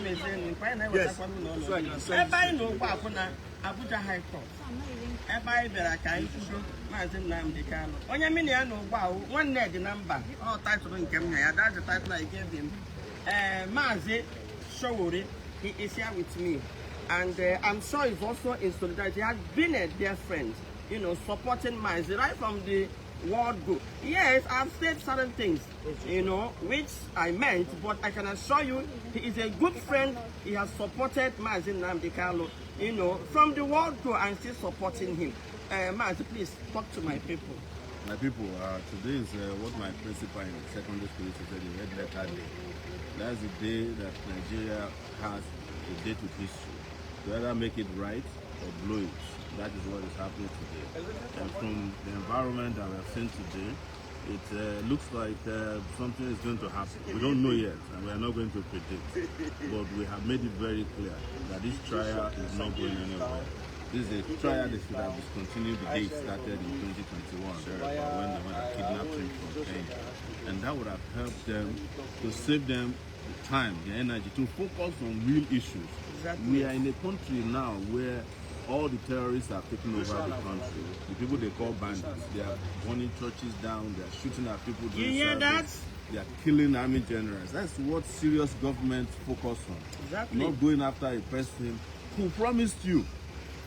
me saying, yes. Everybody know what Abuja High Court. Everybody there can Mazi Nnamdi Kanu. Only me know wow. One net the number. All title in Kenya. That's the title I gave him. Mazi Sowore. He is here with me, and I'm sure he's also in solidarity. He has been a dear friend, you know, supporting Mazi right from the word go. Yes, I've said certain things, you know, which I meant, but I can assure you, he is a good friend. He has supported Mazi Nnamdi Kanu, you know, from the word go, and still supporting him. Mazi, please talk to my people. My people, today is what my principal in secondary school said, the red letter day. That's the day that Nigeria has a date with history. To either make it right or blow it. That is what is happening today. And from the environment that we have seen today, it looks like something is going to happen. We don't know yet, and we are not going to predict. But we have made it very clear that this trial is not going anywhere. This is a trial that should have discontinued the day it started in 2021 when they went and kidnapped him from Kenya. And that would have helped them to save them the time, the energy, to focus on real issues. Exactly. We are in a country now where all the terrorists have taken over the country. The people they call bandits, they are burning churches down, they are shooting at people doing service. They are killing army generals. That's what serious government focus on. Exactly. Not going after a person who promised you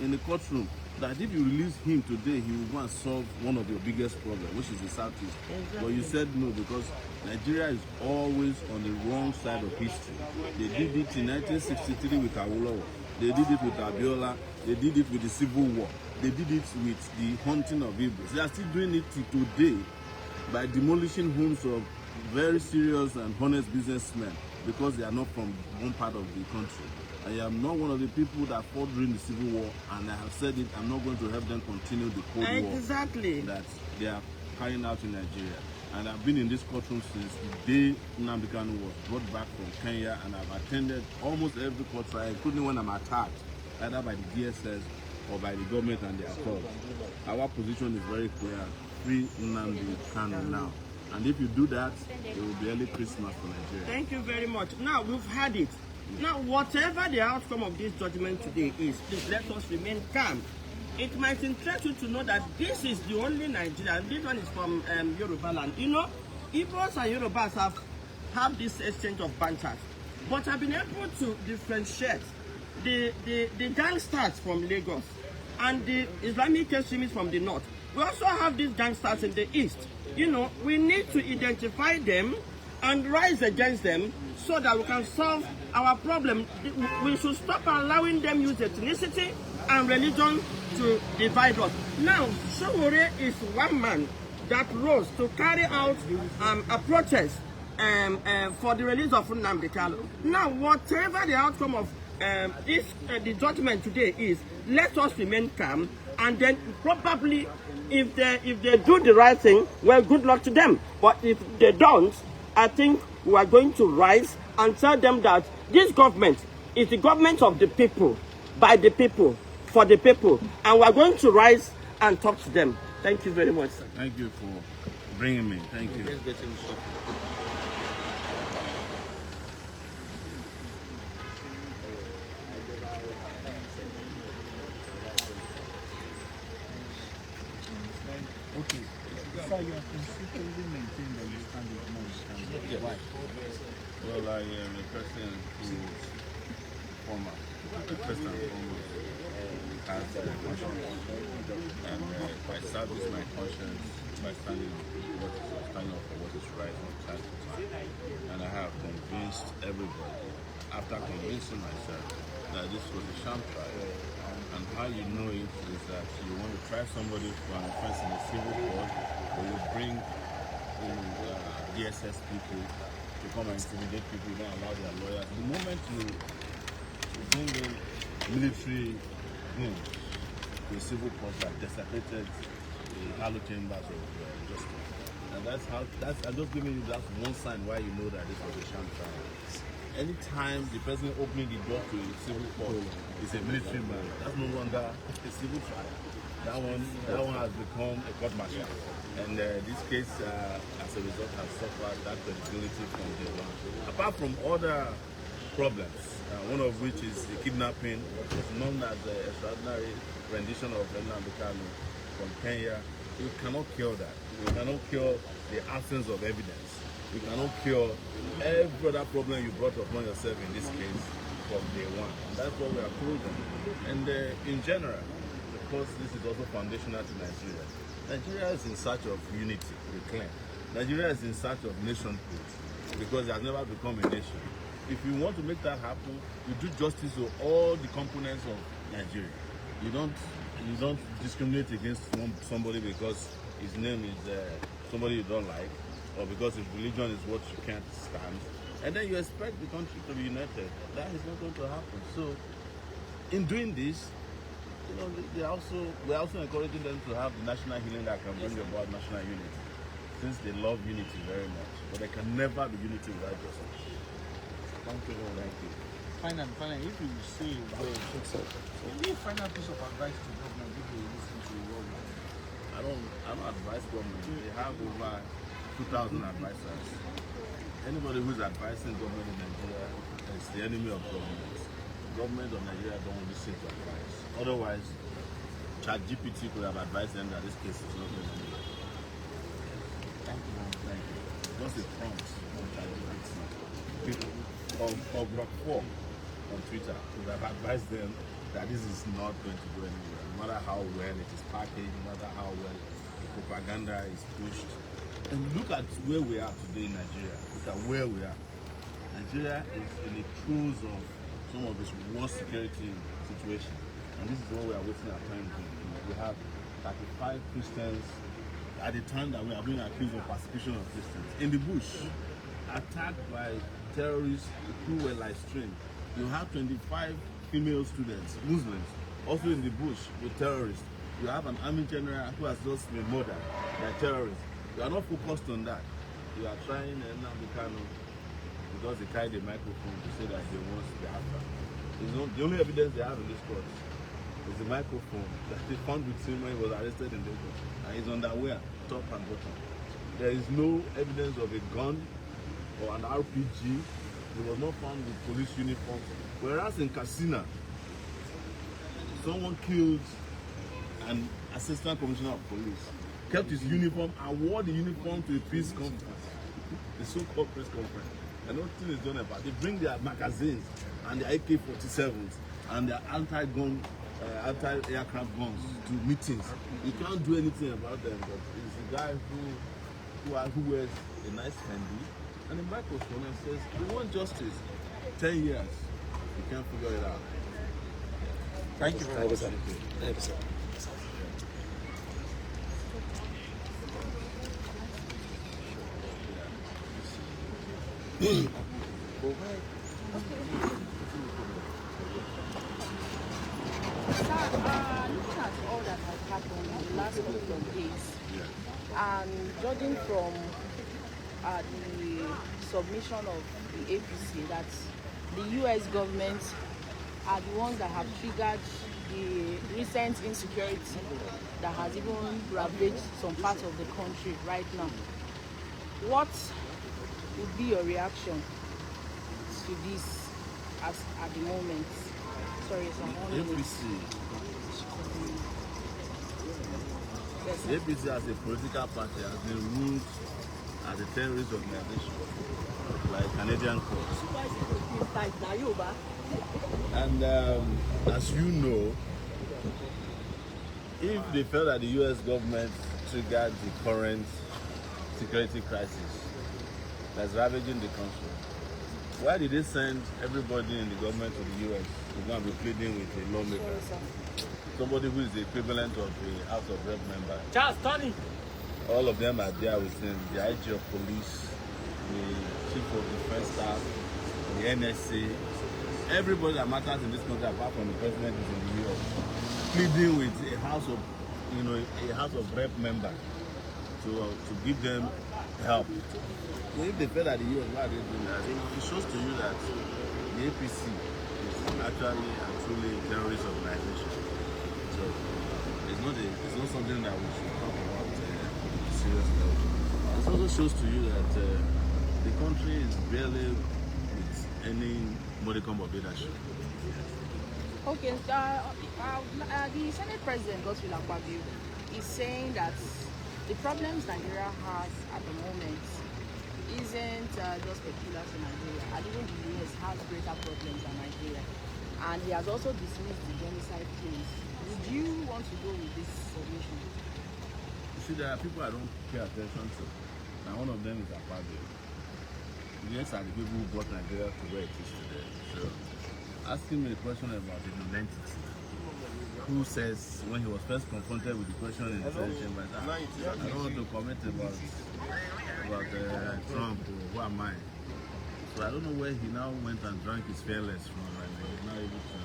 in the courtroom that if you release him today, he will go and solve one of your biggest problems, which is the Southeast. Exactly. But you said no, because Nigeria is always on the wrong side of history. They did it in 1963 with Awolowo. They did it with Abiola. They did it with the Civil War. They did it with the hunting of Igbos. They are still doing it today by demolishing homes of very serious and honest businessmen because they are not from one part of the country. I am not one of the people that fought during the Civil War, and I have said it, I'm not going to help them continue the Cold War that they are carrying out in Nigeria. And I've been in this courtroom since the day Nnamdi Kanu was brought back from Kenya, and I've attended almost every court trial, including when I'm attacked, either by the DSS or by the government and their courts. Our position is very clear: free Nnamdi Kanu now. And if you do that, it will be early Christmas for Nigeria. Thank you very much. Now, we've had it. Now, whatever the outcome of this judgment today is, please let us remain calm. It might interest you to know that this is the only Nigeria. This one is from Yoruba land. You know, Igbos and Yorubas have this exchange of banters, but I've been able to differentiate the gangsters from Lagos and the Islamic extremists from the north. We also have these gangsters in the east. You know, we need to identify them and rise against them so that we can solve our problem. We should stop allowing them use ethnicity and religion to divide us. Now, Sowore is one man that rose to carry out a protest for the release of Nnamdi Kanu. Now, whatever the outcome of the judgment today is, let us remain calm, and then probably if they do the right thing, well, good luck to them. But if they don't, I think we are going to rise and tell them that this government is the government of the people, by the people, for the people, and we are going to rise and talk to them. Thank you very much, sir. Thank you for bringing me. Thank you. Okay, so you have consistently maintained that you stand with Mazi. Yes. Why? Well, I am a person who is former. First and foremost, has a conscience. And I service my conscience by standing up for what is right from time to time. And I have convinced everybody, after convincing myself, that this was a sham trial. And how you know it is that you want to try somebody for an offense in a civil court, or you bring DSS people to come and intimidate people, you don't allow their lawyers. The moment you bring in military to a civil court that desecrated the hallowed chambers of justice. And I'm just giving you that one sign why you know that this was a sham trial. Anytime the person opening the door to a civil court is a military man, that's no longer a civil trial. That one has become a court martial. And this case, as a result, has suffered that credibility from day one. Apart from other problems, one of which is the kidnapping, it's known as the extraordinary rendition of Nnamdi Kanu from Kenya. You cannot cure that. You cannot cure the absence of evidence. You cannot cure every other problem you brought upon yourself in this case from day one. And that's what we have told them. And in general, because this is also foundational to Nigeria, Nigeria is in search of unity, we claim. Nigeria is in search of nationhood because it has never become a nation. If you want to make that happen, you do justice to all the components of Nigeria. You don't discriminate against somebody because his name is somebody you don't like, or because his religion is what you can't stand, and then you expect the country to be united. That is not going to happen. So, in doing this, we're also encouraging them to have the national healing that can bring about national unity, since they love unity very much. But there can never be unity without justice. Thank you. Thank you. Finally, if you say any final piece of advice to government if they listen to your word? I don't advise government. They have over 2,000 advisors. Anybody who's advising government in Nigeria is the enemy of government. Government of Nigeria don't listen to advice. Otherwise, ChatGPT could have advised them that this case is not going anywhere. Thank you. Thank you. Just a prompt on ChatGPT. Of Block 4 on Twitter could have advised them that this is not going to go anywhere. No matter how well it is packaged, no matter how well the propaganda is pushed. And look at where we are today in Nigeria. Look at where we are. Nigeria is in the throes of some of its worst security situation. And this is what we are wasting our time doing. We have 35 Christians at the time that we are being accused of persecution of Christians in the bush, attacked by terrorists who were live streamed. You have 25 female students, Muslims, also in the bush with terrorists. You have an army general who has just been murdered by terrorists. You are not focused on that. You are trying Nnamdi Kanu because they carry the microphone to say that they want the after. The only evidence they have in this court is the microphone that they found with him when he was arrested in Lagos. And his underwear, top and bottom. There is no evidence of a gun or an RPG. He was not found with police uniform. Whereas in Katsina, someone killed an assistant commissioner of police, kept his uniform and wore the uniform to a peace conference, the so-called press conference. And nothing is done about it. They bring their magazines and their AK-47s and their anti-gun, anti-aircraft guns to meetings. You can't do anything about them, but it's a guy who wears a nice Fendi and a microphone and says, we want justice. 10 years, you can't figure it out. Thank you very much. Thank you, sir. Looking at all that has happened in the last couple of days, and judging from the submission of the APC that the US government are the ones that have triggered the recent insecurity that has even ravaged some parts of the country right now. What would be your reaction to this at the moment? Sorry, The APC as a political party has been ruled as a terrorist organization by Canadian courts. And as you know, if they felt that the US government triggered the current security crisis that's ravaging the country, why did they send everybody in the government to the US to go and be pleading with a lawmaker? Somebody who is the equivalent of the House of Rep member. Charles, Tony! All of them are there with him, the IG of police, the chief of defense staff, the NSA. Everybody that matters in this country apart from the president is in the US, pleading with a House of Rep member to give them help. So if they felt that the US, why are they doing that? It shows to you that the APC is actually and truly a terrorist organization. So it's not something that we should talk about seriously. It also shows to you that the country is barely with any modicum of leadership. Okay, the Senate President, Godswill Akpabio, is saying that the problems Nigeria has at the moment isn't just peculiar to Nigeria. And even the US has greater problems than Nigeria. And he has also dismissed the genocide case. Would you want to go with this submission? You see, there are people I don't pay attention to. And one of them is Akpabio. Yes, are the people who brought Nigeria to where it is today. So, asking me a question about the identity. Who says, when he was first confronted with the question in the Senate chamber, I don't want to comment about Trump or who am I. So I don't know where he now went and drank his fearless from, and he's now able to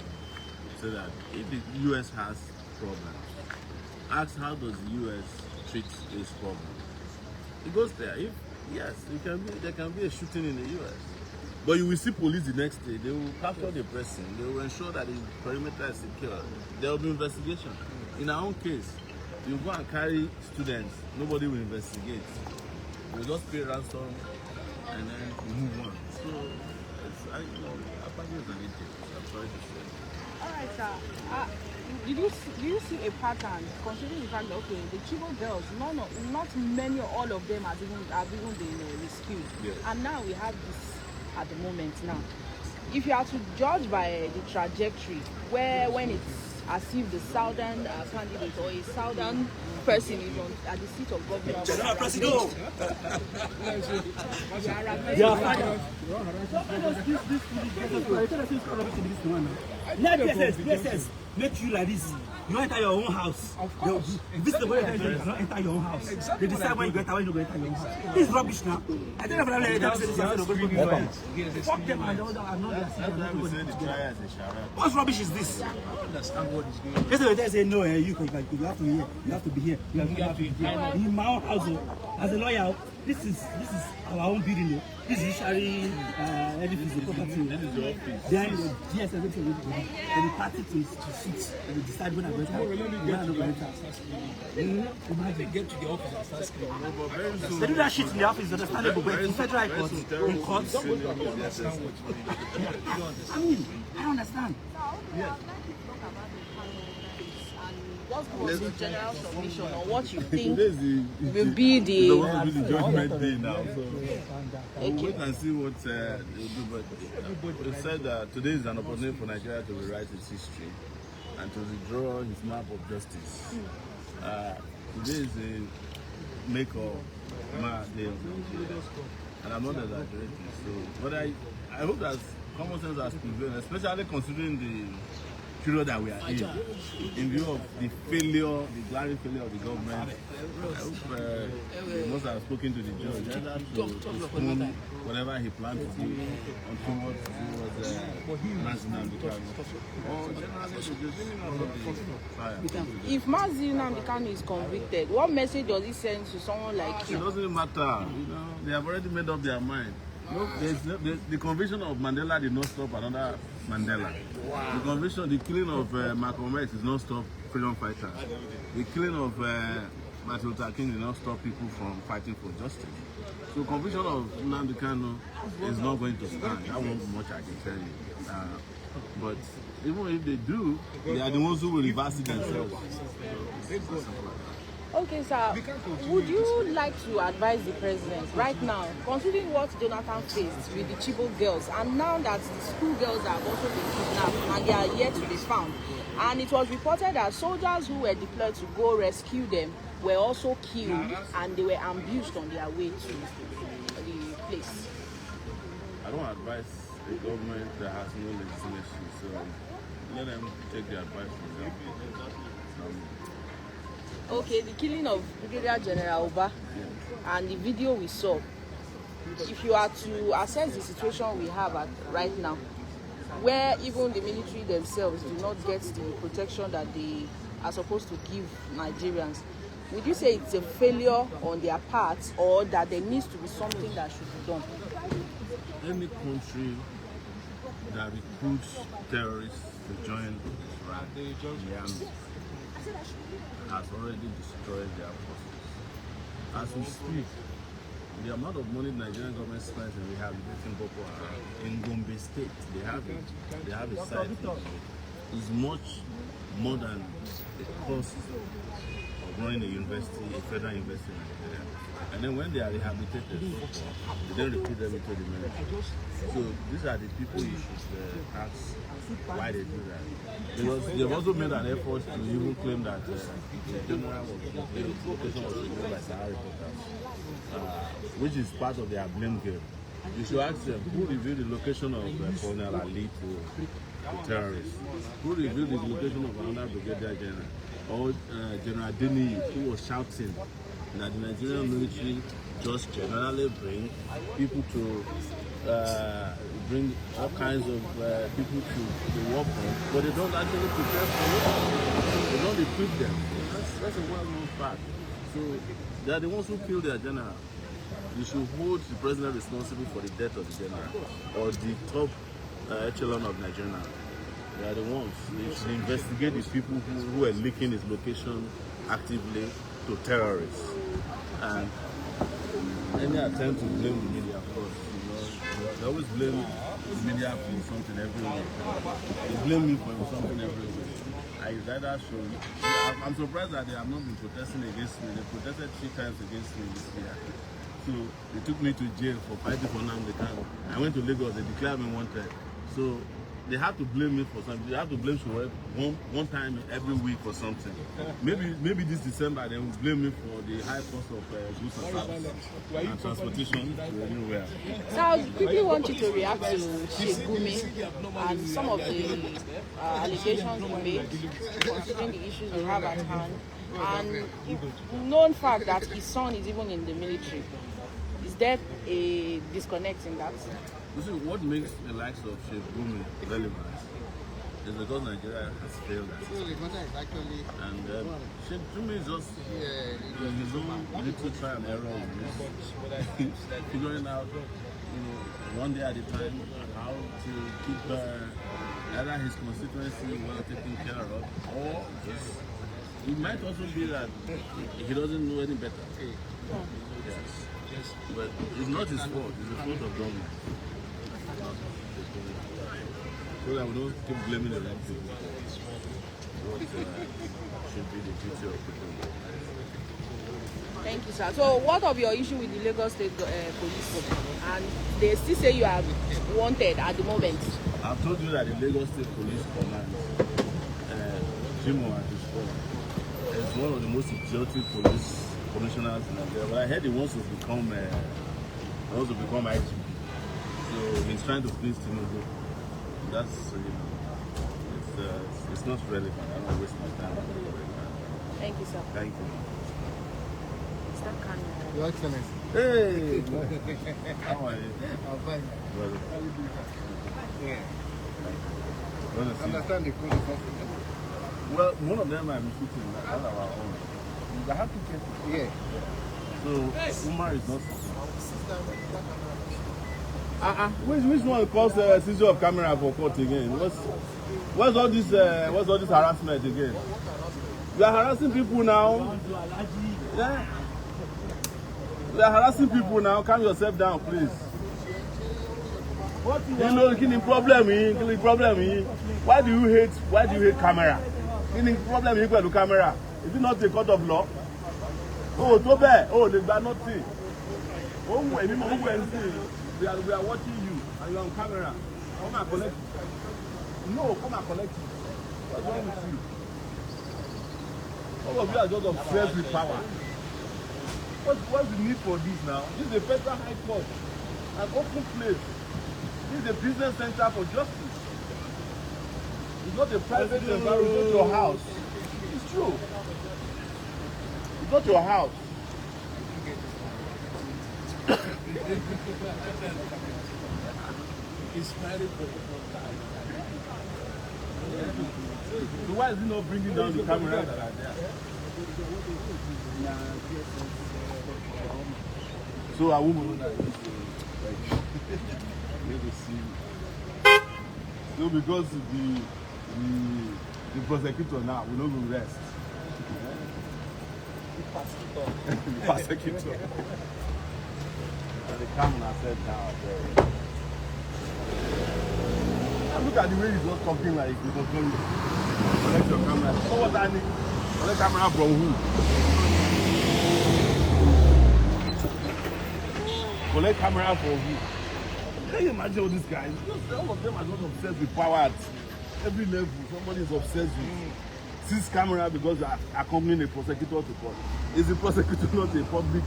say that if the US has problems, ask how does the US treat this problem. It goes there. If yes, there can be a shooting in the US. But you will see police the next day. They will capture the person. They will ensure that the perimeter is secure. There will be investigation. In our own case, you go and carry students. Nobody will investigate. We'll just pay ransom and then move on. So, Akpabio is an idiot. I'm sorry to say. All right, sir. Do you see a pattern, considering the fact that the Chibok girls, not many or all of them have even been rescued, Yes. and now we have this at the moment now. If you are to judge by the trajectory, when it's as if the southern candidate or a southern person is at the seat of government. Make you like this. You enter your own house. This is the way you cannot enter your own house. They decide when you enter, when you go enter your own house. This is rubbish now. I don't know if fuck them and all that. I'm not What's rubbish is this? I don't understand what is going on. Yesterday they say no, you have to be here. You have to be here. You have to be here. In my own house, as a lawyer, this is our own building. This is usually edifice, the property. Then yes, everything the party to sit and they decide when I'm going to enter. Imagine get to the office and start screaming. They do that shit in the office, understandable, but in federal court, in courts. I mean, I don't understand. Yeah. Just was the general submission on what you think will be the judgment day now. So we'll wait and see what they do. But they said today is an opportunity for Nigeria to rewrite its history and to redraw his map of justice. Today is a make or mar day of Nigeria, and I'm not exaggerating. So, but I hope that common sense has prevailed, especially considering the period that we are in view of the failure, the glaring failure of the government. I hope they must have spoken to the judge to postpone whatever he planned to do until what was Mazi Nnamdi Kanu. If Mazi Nnamdi Kanu is convicted, what message does he send to someone like you? It doesn't matter. They have already made up their mind. The conviction of Mandela did not stop another Mandela. Wow. The conviction, the killing of Malcolm X did not stop freedom fighters. The killing of Martin Luther King did not stop people from fighting for justice. So conviction of Nnamdi Kanu is not going to stand. That won't be much I can tell you. But even if they do, they are the ones who will reverse it themselves. Okay, sir. Would you like to advise the president right now, considering what Jonathan faced with the Chibok girls, and now that the school girls have also been kidnapped and they are yet to be found, and it was reported that soldiers who were deployed to go rescue them were also killed and they were ambushed on their way to the place? I don't advise a government that has no legitimacy, so let them take the advice from them. Okay, the killing of Brigadier General Oba and the video we saw, if you are to assess the situation we have right now, where even the military themselves do not get the protection that they are supposed to give Nigerians, would you say it's a failure on their part, or that there needs to be something that should be done? Any country that recruits terrorists to join the army has already destroyed their forces. As we speak, the amount of money the Nigerian government spends in rehabilitating Boko Haram in Gombe State, they have a site, is much more than the cost of running a university, a federal university in Nigeria. And then when they are rehabilitated, they then repeat them into the military. So these are the people you should ask why they do that. Because they've also made an effort to even claim that the general location was revealed by Sowore reporters, which is part of their blame game. You should ask them who revealed the location of Colonel Ali to terrorists, who revealed the location of another brigadier general, or General Dini, who was shouting that the Nigerian military just generally bring people to bring all kinds of people to the war front, but they don't actually prepare for it. They don't equip them. That's a well-known fact. So they are the ones who kill their general. You should hold the president responsible for the death of the general or the top echelon of Nigeria. They are the ones. They should investigate the people who are leaking his location actively to terrorists. And any attempt to blame the media, of course, they always blame the media for something every week. They blame me for something every week. I'm surprised that they have not been protesting against me. They protested 3 times against me this year. So they took me to jail for fighting for Nnamdi Kanu. I went to Lagos, they declared me wanted. So they have to blame me for something. They have to blame Sowore one time every week or something. Maybe this December they will blame me for the high cost of goods and services and transportation to anywhere. So I quickly want you to react to Shegumi and some of the allegations he made considering the issues we have at hand, and known fact that his son is even in the military. Is there a disconnect in that? You see, what makes the likes of Shegumi relevant is because Nigeria has failed at it. And Shegumi is just his own little trial and error in this. Figuring out, one day at a time, how to keep either his constituency well taken care of, or just, it might also be that he doesn't know any better. Yes. But it's not his fault, it's the fault of government. So that we don't keep blaming the right people for what should be the duty of people. Thank you, sir. So what of your issue with the Lagos State Police? And they still say you are wanted at the moment. I've told you that the Lagos State Police Command, Judgement at his phone, is one of the most idiotic police commissioners in Nigeria. But I heard he wants to become IGP. So he's trying to please Tinubu. That's, it's not relevant. I don't waste my time. Thank you, sir. Thank you. Mr. Kanu. Your Excellency. Hey! How are you? I'm fine. Brother. How you doing? Yeah. Brother, Understand the code of well, one of them I'm shooting, that's our own. I have to get it. Yeah. So, Umar is not which one calls seizure of camera for court again? What's all this harassment again? You are harassing people now. Yeah. You are harassing people now. Calm yourself down, please. The problem here. Why do you hate camera? The problem here with camera. Is it not a court of law? Oh, so bad. Oh, they got nothing. Oh, we are watching you and you are on camera. Come and collect you. No, come and collect you. What's wrong with you? All of you are just obsessed with power. What's the need for this now? This is a federal high court, an open place. This is a business center for justice. It's not a private environment. It's not your house. It's true. It's not your house. So why is he not bringing down the camera that are there? So a woman so because the prosecutor now will not rest. The prosecutor. they come and I said, look at the way he's not talking like he's not going to collect your camera. So what I need? Collect camera from who? Collect camera from who? Can you imagine all these guys? All of them are not obsessed with power at every level. Somebody is obsessed with seize camera because they are accompanying a prosecutor to court. Is the prosecutor not a public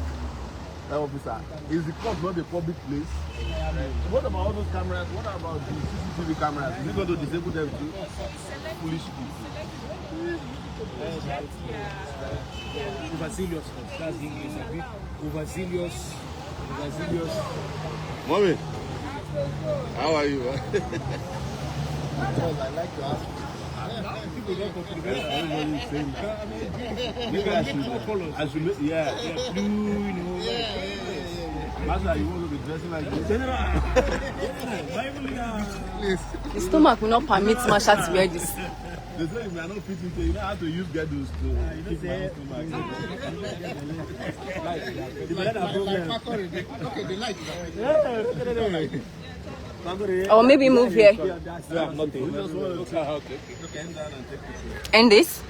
officer? Is the court not a public place? What about all those cameras? What about the CCTV cameras? Is it going to disable them too? Foolish people. Overzealous. That's the English. Overzealous. Mommy, how are you? I like to ask. People don't go to the best. Everybody's saying that. Maybe I should make, yeah. blue, you know. Master, you want to be dressing like this? The stomach will not permit Masha to wear this. They say if you are not fitting, you don't have to use girdles to keep my stomach. Or maybe move here. Yeah, nothing. We just want to And this?